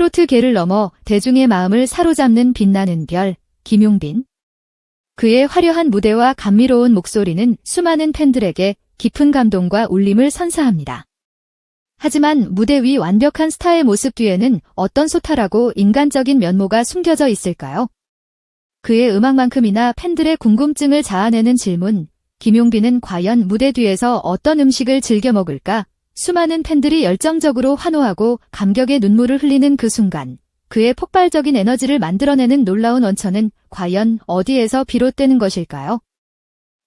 트로트계를 넘어 대중의 마음을 사로잡는 빛나는 별, 김용빈. 그의 화려한 무대와 감미로운 목소리는 수많은 팬들에게 깊은 감동과 울림을 선사합니다. 하지만 무대 위 완벽한 스타의 모습 뒤에는 어떤 소탈하고 인간적인 면모가 숨겨져 있을까요? 그의 음악만큼이나 팬들의 궁금증을 자아내는 질문, 김용빈은 과연 무대 뒤에서 어떤 음식을 즐겨 먹을까? 수많은 팬들이 열정적으로 환호하고 감격의 눈물을 흘리는 그 순간, 그의 폭발적인 에너지를 만들어내는 놀라운 원천은 과연 어디에서 비롯되는 것일까요?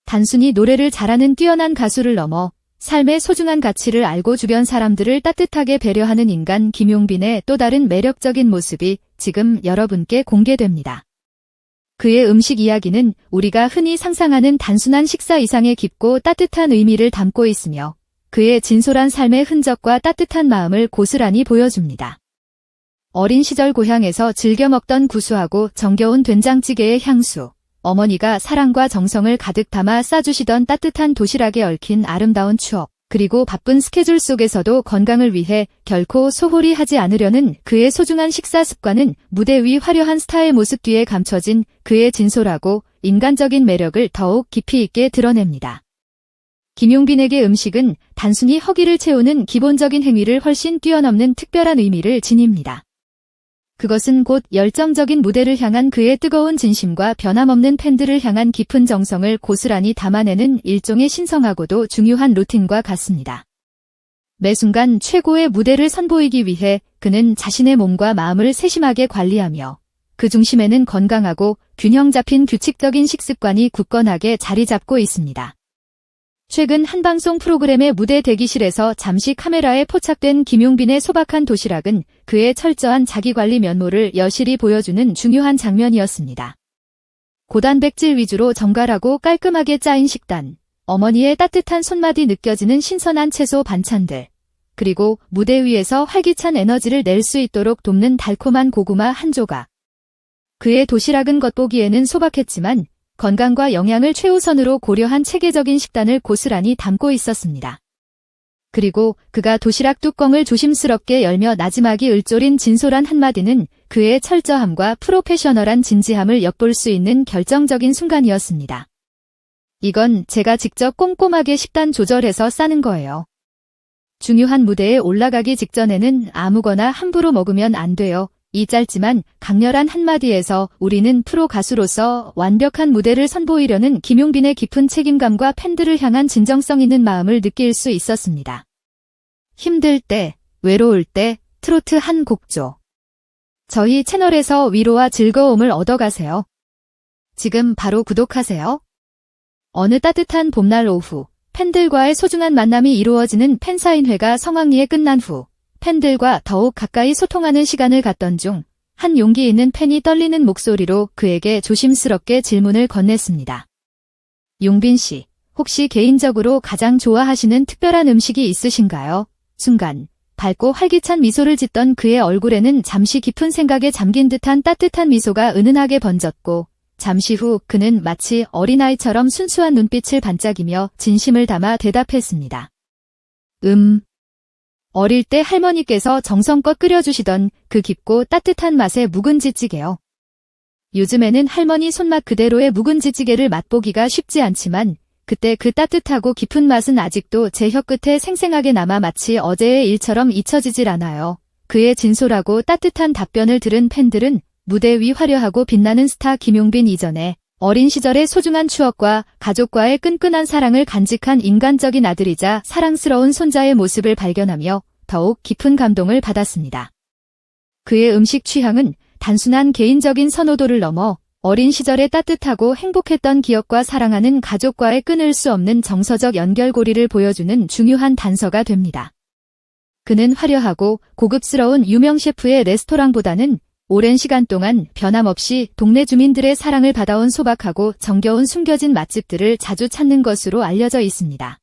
단순히 노래를 잘하는 뛰어난 가수를 넘어 삶의 소중한 가치를 알고 주변 사람들을 따뜻하게 배려하는 인간 김용빈의 또 다른 매력적인 모습이 지금 여러분께 공개됩니다. 그의 음식 이야기는 우리가 흔히 상상하는 단순한 식사 이상의 깊고 따뜻한 의미를 담고 있으며 그의 진솔한 삶의 흔적과 따뜻한 마음을 고스란히 보여줍니다. 어린 시절 고향에서 즐겨 먹던 구수하고 정겨운 된장찌개의 향수, 어머니가 사랑과 정성을 가득 담아 싸주시던 따뜻한 도시락에 얽힌 아름다운 추억, 그리고 바쁜 스케줄 속에서도 건강을 위해 결코 소홀히 하지 않으려는 그의 소중한 식사 습관은 무대 위 화려한 스타의 모습 뒤에 감춰진 그의 진솔하고 인간적인 매력을 더욱 깊이 있게 드러냅니다. 김용빈에게 음식은 단순히 허기를 채우는 기본적인 행위를 훨씬 뛰어넘는 특별한 의미를 지닙니다. 그것은 곧 열정적인 무대를 향한 그의 뜨거운 진심과 변함없는 팬들을 향한 깊은 정성을 고스란히 담아내는 일종의 신성하고도 중요한 루틴과 같습니다. 매 순간 최고의 무대를 선보이기 위해 그는 자신의 몸과 마음을 세심하게 관리하며 그 중심에는 건강하고 균형 잡힌 규칙적인 식습관이 굳건하게 자리 잡고 있습니다. 최근 한 방송 프로그램의 무대 대기실에서 잠시 카메라에 포착된 김용빈의 소박한 도시락은 그의 철저한 자기관리 면모를 여실히 보여주는 중요한 장면이었습니다. 고단백질 위주로 정갈하고 깔끔하게 짜인 식단, 어머니의 따뜻한 손맛이 느껴지는 신선한 채소 반찬들, 그리고 무대 위에서 활기찬 에너지를 낼 수 있도록 돕는 달콤한 고구마 한 조각. 그의 도시락은 겉보기에는 소박했지만 건강과 영양을 최우선으로 고려한 체계적인 식단을 고스란히 담고 있었습니다. 그리고 그가 도시락 뚜껑을 조심스럽게 열며 나지막이 을조린 진솔한 한마디는 그의 철저함과 프로페셔널한 진지함을 엿볼 수 있는 결정적인 순간이었습니다. 이건 제가 직접 꼼꼼하게 식단 조절해서 싸는 거예요. 중요한 무대에 올라가기 직전에는 아무거나 함부로 먹으면 안 돼요. 이 짧지만 강렬한 한마디에서 우리는 프로 가수로서 완벽한 무대를 선보이려는 김용빈의 깊은 책임감과 팬들을 향한 진정성 있는 마음을 느낄 수 있었습니다. 힘들 때, 외로울 때 트로트 한 곡조. 저희 채널에서 위로와 즐거움을 얻어가세요. 지금 바로 구독하세요. 어느 따뜻한 봄날 오후, 팬들과의 소중한 만남이 이루어지는 팬사인회가 성황리에 끝난 후 팬들과 더욱 가까이 소통하는 시간을 갖던 중 한 용기 있는 팬이 떨리는 목소리로 그에게 조심스럽게 질문을 건넸습니다. 용빈 씨, 혹시 개인적으로 가장 좋아하시는 특별한 음식이 있으신가요? 순간 밝고 활기찬 미소를 짓던 그의 얼굴에는 잠시 깊은 생각에 잠긴 듯한 따뜻한 미소가 은은하게 번졌고 잠시 후 그는 마치 어린아이처럼 순수한 눈빛을 반짝이며 진심을 담아 대답했습니다. 어릴 때 할머니께서 정성껏 끓여주시던 그 깊고 따뜻한 맛의 묵은지찌개요. 요즘에는 할머니 손맛 그대로의 묵은지찌개를 맛보기가 쉽지 않지만 그때 그 따뜻하고 깊은 맛은 아직도 제 혀끝에 생생하게 남아 마치 어제의 일처럼 잊혀지질 않아요. 그의 진솔하고 따뜻한 답변을 들은 팬들은 무대 위 화려하고 빛나는 스타 김용빈 이전에 어린 시절의 소중한 추억과 가족과의 끈끈한 사랑을 간직한 인간적인 아들이자 사랑스러운 손자의 모습을 발견하며 더욱 깊은 감동을 받았습니다. 그의 음식 취향은 단순한 개인적인 선호도를 넘어 어린 시절의 따뜻하고 행복했던 기억과 사랑하는 가족과의 끊을 수 없는 정서적 연결고리를 보여주는 중요한 단서가 됩니다. 그는 화려하고 고급스러운 유명 셰프의 레스토랑보다는 오랜 시간 동안 변함없이 동네 주민들의 사랑을 받아온 소박하고 정겨운 숨겨진 맛집들을 자주 찾는 것으로 알려져 있습니다.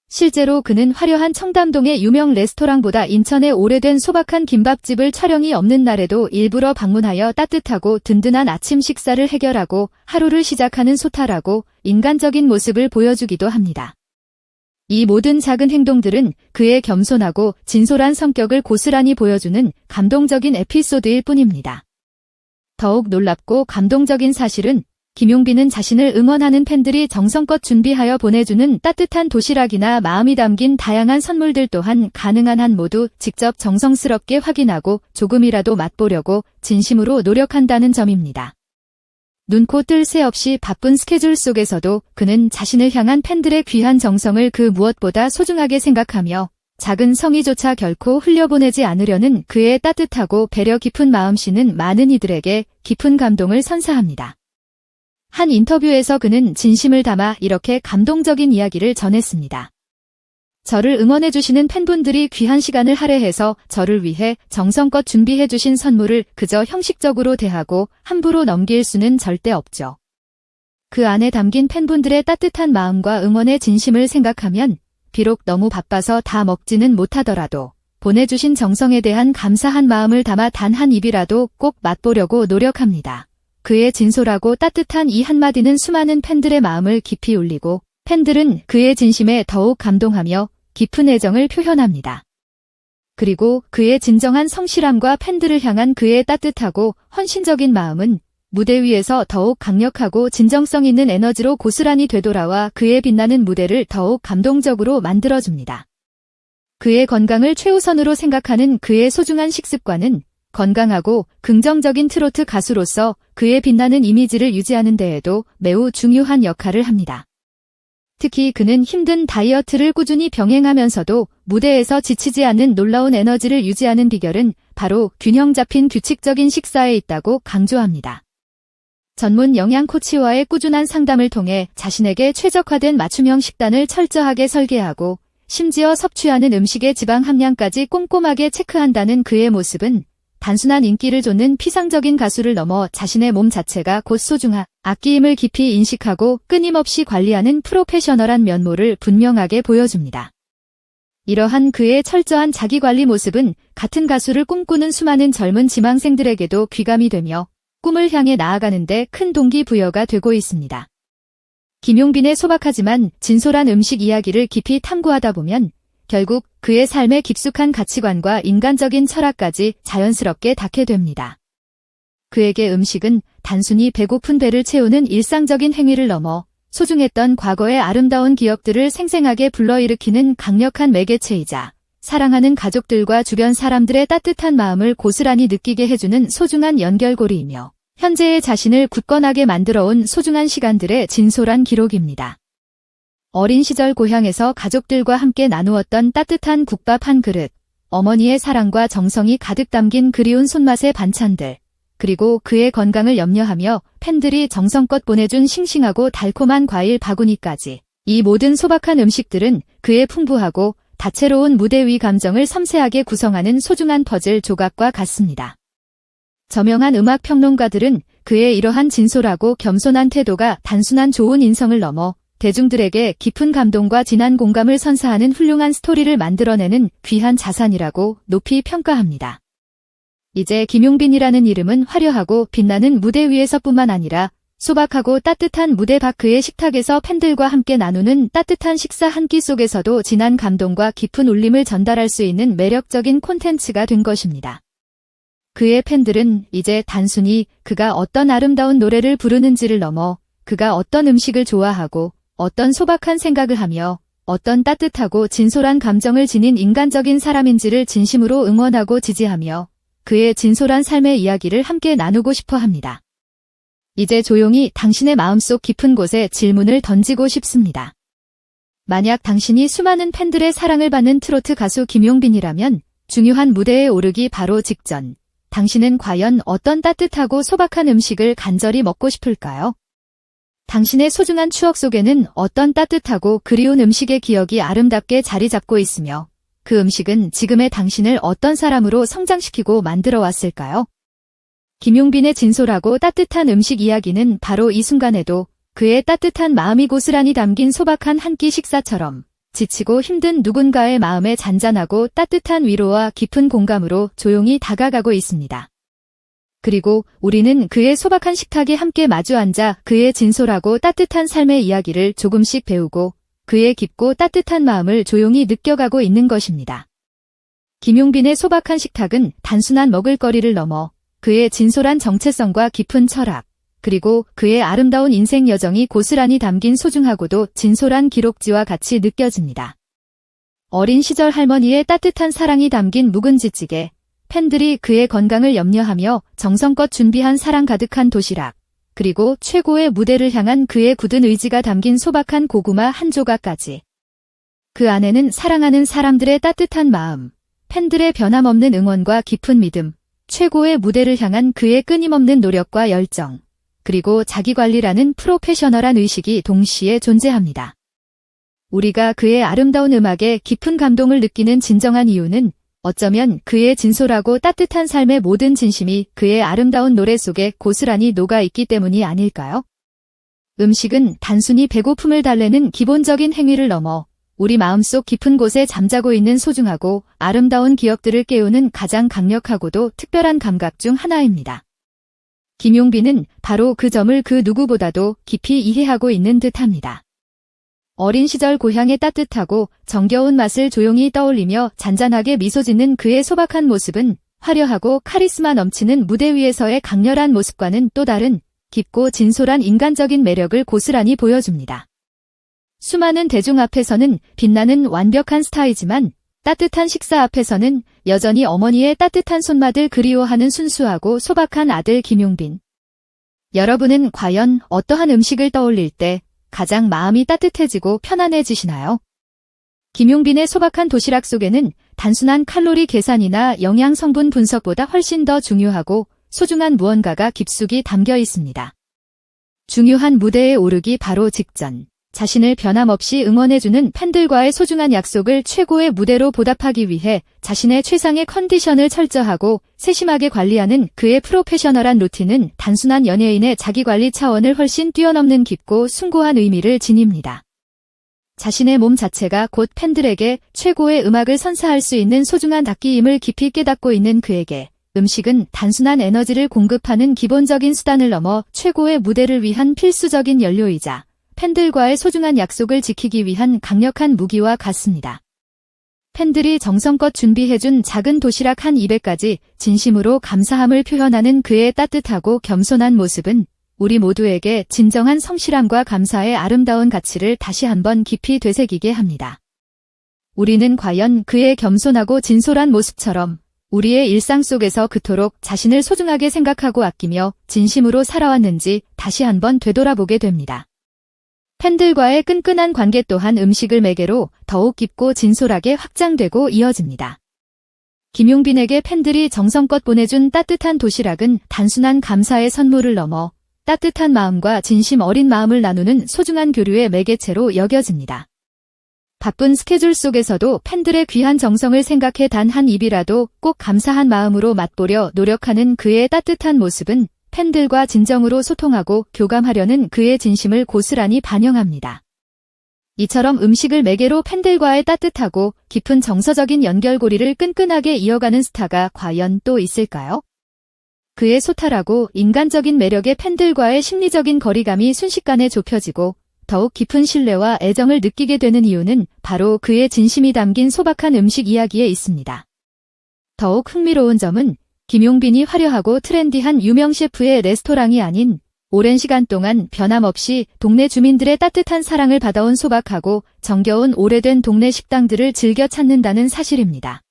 실제로 그는 화려한 청담동의 유명 레스토랑보다 인천의 오래된 소박한 김밥집을 촬영이 없는 날에도 일부러 방문하여 따뜻하고 든든한 아침 식사를 해결하고 하루를 시작하는 소탈하고 인간적인 모습을 보여주기도 합니다. 이 모든 작은 행동들은 그의 겸손하고 진솔한 성격을 고스란히 보여주는 감동적인 에피소드일 뿐입니다. 더욱 놀랍고 감동적인 사실은 김용빈은 자신을 응원하는 팬들이 정성껏 준비하여 보내주는 따뜻한 도시락이나 마음이 담긴 다양한 선물들 또한 가능한 한 모두 직접 정성스럽게 확인하고 조금이라도 맛보려고 진심으로 노력한다는 점입니다. 눈코 뜰 새 없이 바쁜 스케줄 속에서도 그는 자신을 향한 팬들의 귀한 정성을 그 무엇보다 소중하게 생각하며 작은 성의조차 결코 흘려보내지 않으려는 그의 따뜻하고 배려 깊은 마음씨는 많은 이들에게 깊은 감동을 선사합니다. 한 인터뷰에서 그는 진심을 담아 이렇게 감동적인 이야기를 전했습니다. 저를 응원해주시는 팬분들이 귀한 시간을 할애해서 저를 위해 정성껏 준비해주신 선물을 그저 형식적으로 대하고 함부로 넘길 수는 절대 없죠. 그 안에 담긴 팬분들의 따뜻한 마음과 응원의 진심을 생각하면 비록 너무 바빠서 다 먹지는 못하더라도 보내주신 정성에 대한 감사한 마음을 담아 단 한 입이라도 꼭 맛보려고 노력합니다. 그의 진솔하고 따뜻한 이 한마디는 수많은 팬들의 마음을 깊이 울리고 팬들은 그의 진심에 더욱 감동하며 깊은 애정을 표현합니다. 그리고 그의 진정한 성실함과 팬들을 향한 그의 따뜻하고 헌신적인 마음은 무대 위에서 더욱 강력하고 진정성 있는 에너지로 고스란히 되돌아와 그의 빛나는 무대를 더욱 감동적으로 만들어줍니다. 그의 건강을 최우선으로 생각하는 그의 소중한 식습관은 건강하고 긍정적인 트로트 가수로서 그의 빛나는 이미지를 유지하는 데에도 매우 중요한 역할을 합니다. 특히 그는 힘든 다이어트를 꾸준히 병행하면서도 무대에서 지치지 않는 놀라운 에너지를 유지하는 비결은 바로 균형 잡힌 규칙적인 식사에 있다고 강조합니다. 전문 영양 코치와의 꾸준한 상담을 통해 자신에게 최적화된 맞춤형 식단을 철저하게 설계하고 심지어 섭취하는 음식의 지방 함량까지 꼼꼼하게 체크한다는 그의 모습은 단순한 인기를 좇는 피상적인 가수를 넘어 자신의 몸 자체가 곧 소중한 아끼임을 깊이 인식하고 끊임없이 관리하는 프로페셔널한 면모를 분명하게 보여줍니다. 이러한 그의 철저한 자기관리 모습은 같은 가수를 꿈꾸는 수많은 젊은 지망생들에게도 귀감이 되며 꿈을 향해 나아가는 데 큰 동기부여가 되고 있습니다. 김용빈의 소박하지만 진솔한 음식 이야기를 깊이 탐구하다 보면 결국 그의 삶의 깊숙한 가치관과 인간적인 철학까지 자연스럽게 닿게 됩니다. 그에게 음식은 단순히 배고픈 배를 채우는 일상적인 행위를 넘어 소중했던 과거의 아름다운 기억들을 생생하게 불러일으키는 강력한 매개체이자 사랑하는 가족들과 주변 사람들의 따뜻한 마음을 고스란히 느끼게 해주는 소중한 연결고리이며 현재의 자신을 굳건하게 만들어온 소중한 시간들의 진솔한 기록입니다. 어린 시절 고향에서 가족들과 함께 나누었던 따뜻한 국밥 한 그릇, 어머니의 사랑과 정성이 가득 담긴 그리운 손맛의 반찬들, 그리고 그의 건강을 염려하며 팬들이 정성껏 보내준 싱싱하고 달콤한 과일 바구니까지 이 모든 소박한 음식들은 그의 풍부하고 다채로운 무대 위 감정을 섬세하게 구성하는 소중한 퍼즐 조각과 같습니다. 저명한 음악 평론가들은 그의 이러한 진솔하고 겸손한 태도가 단순한 좋은 인성을 넘어 대중들에게 깊은 감동과 진한 공감을 선사하는 훌륭한 스토리를 만들어내는 귀한 자산이라고 높이 평가합니다. 이제 김용빈이라는 이름은 화려하고 빛나는 무대 위에서뿐만 아니라 소박하고 따뜻한 무대 밖 그의 식탁에서 팬들과 함께 나누는 따뜻한 식사 한 끼 속에서도 진한 감동과 깊은 울림을 전달할 수 있는 매력적인 콘텐츠가 된 것입니다. 그의 팬들은 이제 단순히 그가 어떤 아름다운 노래를 부르는지를 넘어 그가 어떤 음식을 좋아하고 어떤 소박한 생각을 하며 어떤 따뜻하고 진솔한 감정을 지닌 인간적인 사람인지를 진심으로 응원하고 지지하며 그의 진솔한 삶의 이야기를 함께 나누고 싶어 합니다. 이제 조용히 당신의 마음속 깊은 곳에 질문을 던지고 싶습니다. 만약 당신이 수많은 팬들의 사랑을 받는 트로트 가수 김용빈이라면 중요한 무대에 오르기 바로 직전, 당신은 과연 어떤 따뜻하고 소박한 음식을 간절히 먹고 싶을까요? 당신의 소중한 추억 속에는 어떤 따뜻하고 그리운 음식의 기억이 아름답게 자리 잡고 있으며 그 음식은 지금의 당신을 어떤 사람으로 성장시키고 만들어 왔을까요? 김용빈의 진솔하고 따뜻한 음식 이야기는 바로 이 순간에도 그의 따뜻한 마음이 고스란히 담긴 소박한 한 끼 식사처럼 지치고 힘든 누군가의 마음에 잔잔하고 따뜻한 위로와 깊은 공감으로 조용히 다가가고 있습니다. 그리고 우리는 그의 소박한 식탁에 함께 마주 앉아 그의 진솔하고 따뜻한 삶의 이야기를 조금씩 배우고 그의 깊고 따뜻한 마음을 조용히 느껴가고 있는 것입니다. 김용빈의 소박한 식탁은 단순한 먹을거리를 넘어 그의 진솔한 정체성과 깊은 철학, 그리고 그의 아름다운 인생 여정이 고스란히 담긴 소중하고도 진솔한 기록지와 같이 느껴집니다. 어린 시절 할머니의 따뜻한 사랑이 담긴 묵은지 찌개, 팬들이 그의 건강을 염려하며 정성껏 준비한 사랑 가득한 도시락, 그리고 최고의 무대를 향한 그의 굳은 의지가 담긴 소박한 고구마 한 조각까지. 그 안에는 사랑하는 사람들의 따뜻한 마음, 팬들의 변함없는 응원과 깊은 믿음, 최고의 무대를 향한 그의 끊임없는 노력과 열정, 그리고 자기관리라는 프로페셔널한 의식이 동시에 존재합니다. 우리가 그의 아름다운 음악에 깊은 감동을 느끼는 진정한 이유는 어쩌면 그의 진솔하고 따뜻한 삶의 모든 진심이 그의 아름다운 노래 속에 고스란히 녹아있기 때문이 아닐까요? 음식은 단순히 배고픔을 달래는 기본적인 행위를 넘어 우리 마음속 깊은 곳에 잠자고 있는 소중하고 아름다운 기억들을 깨우는 가장 강력하고도 특별한 감각 중 하나입니다. 김용빈은 바로 그 점을 그 누구보다도 깊이 이해하고 있는 듯합니다. 어린 시절 고향의 따뜻하고 정겨운 맛을 조용히 떠올리며 잔잔하게 미소 짓는 그의 소박한 모습은 화려하고 카리스마 넘치는 무대 위에서의 강렬한 모습과는 또 다른 깊고 진솔한 인간적인 매력을 고스란히 보여줍니다. 수많은 대중 앞에서는 빛나는 완벽한 스타이지만 따뜻한 식사 앞에서는 여전히 어머니의 따뜻한 손맛을 그리워하는 순수하고 소박한 아들 김용빈. 여러분은 과연 어떠한 음식을 떠올릴 때 가장 마음이 따뜻해지고 편안해지시나요? 김용빈의 소박한 도시락 속에는 단순한 칼로리 계산이나 영양 성분 분석보다 훨씬 더 중요하고 소중한 무언가가 깊숙이 담겨 있습니다. 중요한 무대에 오르기 바로 직전, 자신을 변함없이 응원해주는 팬들과의 소중한 약속을 최고의 무대로 보답하기 위해 자신의 최상의 컨디션을 철저하고 세심하게 관리하는 그의 프로페셔널한 루틴은 단순한 연예인의 자기관리 차원을 훨씬 뛰어넘는 깊고 숭고한 의미를 지닙니다. 자신의 몸 자체가 곧 팬들에게 최고의 음악을 선사할 수 있는 소중한 악기임을 깊이 깨닫고 있는 그에게 음식은 단순한 에너지를 공급하는 기본적인 수단을 넘어 최고의 무대를 위한 필수적인 연료이자 팬들과의 소중한 약속을 지키기 위한 강력한 무기와 같습니다. 팬들이 정성껏 준비해준 작은 도시락 한 입에까지 진심으로 감사함을 표현하는 그의 따뜻하고 겸손한 모습은 우리 모두에게 진정한 성실함과 감사의 아름다운 가치를 다시 한번 깊이 되새기게 합니다. 우리는 과연 그의 겸손하고 진솔한 모습처럼 우리의 일상 속에서 그토록 자신을 소중하게 생각하고 아끼며 진심으로 살아왔는지 다시 한번 되돌아보게 됩니다. 팬들과의 끈끈한 관계 또한 음식을 매개로 더욱 깊고 진솔하게 확장되고 이어집니다. 김용빈에게 팬들이 정성껏 보내준 따뜻한 도시락은 단순한 감사의 선물을 넘어 따뜻한 마음과 진심 어린 마음을 나누는 소중한 교류의 매개체로 여겨집니다. 바쁜 스케줄 속에서도 팬들의 귀한 정성을 생각해 단 한 입이라도 꼭 감사한 마음으로 맛보려 노력하는 그의 따뜻한 모습은 팬들과 진정으로 소통하고 교감하려는 그의 진심을 고스란히 반영합니다. 이처럼 음식을 매개로 팬들과의 따뜻하고 깊은 정서적인 연결고리를 끈끈하게 이어가는 스타가 과연 또 있을까요? 그의 소탈하고 인간적인 매력에 팬들과의 심리적인 거리감이 순식간에 좁혀지고 더욱 깊은 신뢰와 애정을 느끼게 되는 이유는 바로 그의 진심이 담긴 소박한 음식 이야기에 있습니다. 더욱 흥미로운 점은 김용빈이 화려하고 트렌디한 유명 셰프의 레스토랑이 아닌 오랜 시간 동안 변함없이 동네 주민들의 따뜻한 사랑을 받아온 소박하고 정겨운 오래된 동네 식당들을 즐겨 찾는다는 사실입니다.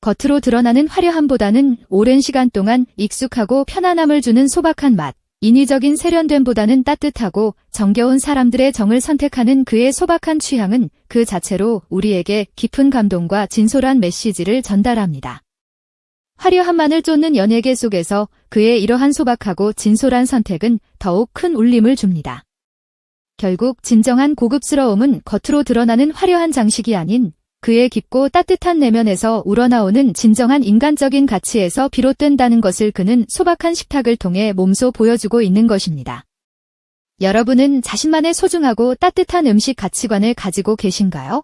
겉으로 드러나는 화려함보다는 오랜 시간 동안 익숙하고 편안함을 주는 소박한 맛, 인위적인 세련됨보다는 따뜻하고 정겨운 사람들의 정을 선택하는 그의 소박한 취향은 그 자체로 우리에게 깊은 감동과 진솔한 메시지를 전달합니다. 화려함만을 쫓는 연예계 속에서 그의 이러한 소박하고 진솔한 선택은 더욱 큰 울림을 줍니다. 결국 진정한 고급스러움은 겉으로 드러나는 화려한 장식이 아닌 그의 깊고 따뜻한 내면에서 우러나오는 진정한 인간적인 가치에서 비롯된다는 것을 그는 소박한 식탁을 통해 몸소 보여주고 있는 것입니다. 여러분은 자신만의 소중하고 따뜻한 음식 가치관을 가지고 계신가요?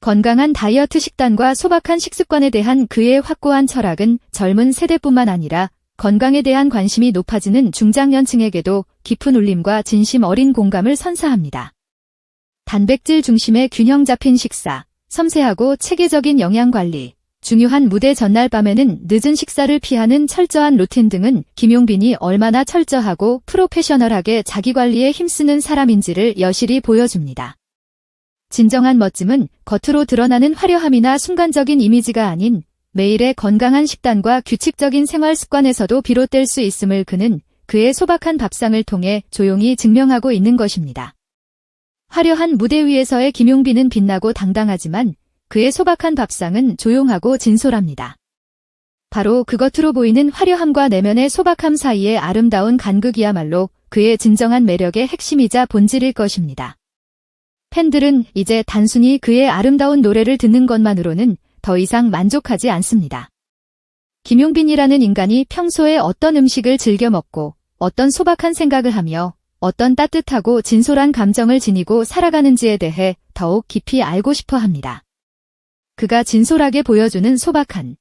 건강한 다이어트 식단과 소박한 식습관에 대한 그의 확고한 철학은 젊은 세대뿐만 아니라 건강에 대한 관심이 높아지는 중장년층에게도 깊은 울림과 진심 어린 공감을 선사합니다. 단백질 중심의 균형 잡힌 식사, 섬세하고 체계적인 영양관리, 중요한 무대 전날 밤에는 늦은 식사를 피하는 철저한 루틴 등은 김용빈이 얼마나 철저하고 프로페셔널하게 자기관리에 힘쓰는 사람인지를 여실히 보여줍니다. 진정한 멋짐은 겉으로 드러나는 화려함이나 순간적인 이미지가 아닌 매일의 건강한 식단과 규칙적인 생활 습관에서도 비롯될 수 있음을 그는 그의 소박한 밥상을 통해 조용히 증명하고 있는 것입니다. 화려한 무대 위에서의 김용빈은 빛나고 당당하지만 그의 소박한 밥상은 조용하고 진솔합니다. 바로 그 겉으로 보이는 화려함과 내면의 소박함 사이의 아름다운 간극이야말로 그의 진정한 매력의 핵심이자 본질일 것입니다. 팬들은 이제 단순히 그의 아름다운 노래를 듣는 것만으로는 더 이상 만족하지 않습니다. 김용빈이라는 인간이 평소에 어떤 음식을 즐겨 먹고 어떤 소박한 생각을 하며 어떤 따뜻하고 진솔한 감정을 지니고 살아가는지에 대해 더욱 깊이 알고 싶어 합니다. 그가 진솔하게 보여주는 소박한